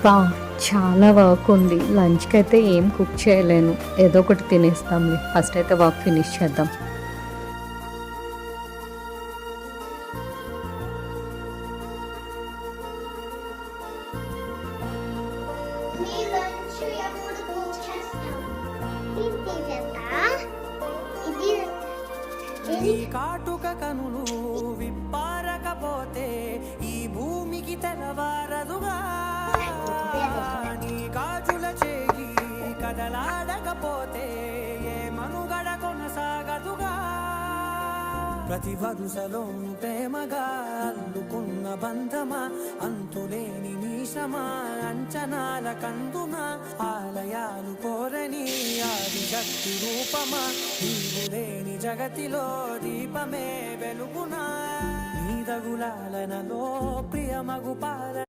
బా చాలా వర్క్ ఉంది. లంచ్‌కి అయితే ఏం కుక్ చేయలేను. ఏదో ఒకటి తినేస్తాంలే. ఫస్ట్ అయితే వర్క్ ఫినిష్ చేద్దాం. మీ లంచ్ ఎప్పుడు కుక్ చేస్తావు? ఇది తీసేస్తా. ఇది నీ కాటుక కనులు విప్పారకపోతే ఈ భూమికి తెలవారదుగా. నీ గాజుల చేయి కదలాడకపోతే ఏ మనుగడ కొనసాగదుగా. ప్రతి వరుసలోను ప్రేమగా అల్లుకున్న బంధమా, అంతులేని మీసమా, అంచనాల కందున ఆలయాలు కోరని ఆదిశక్తి రూపమా, నీవు లేని జగతిలో దీపమే వెలుగునా. నీ దగులాలనలో ప్రియమగు పాల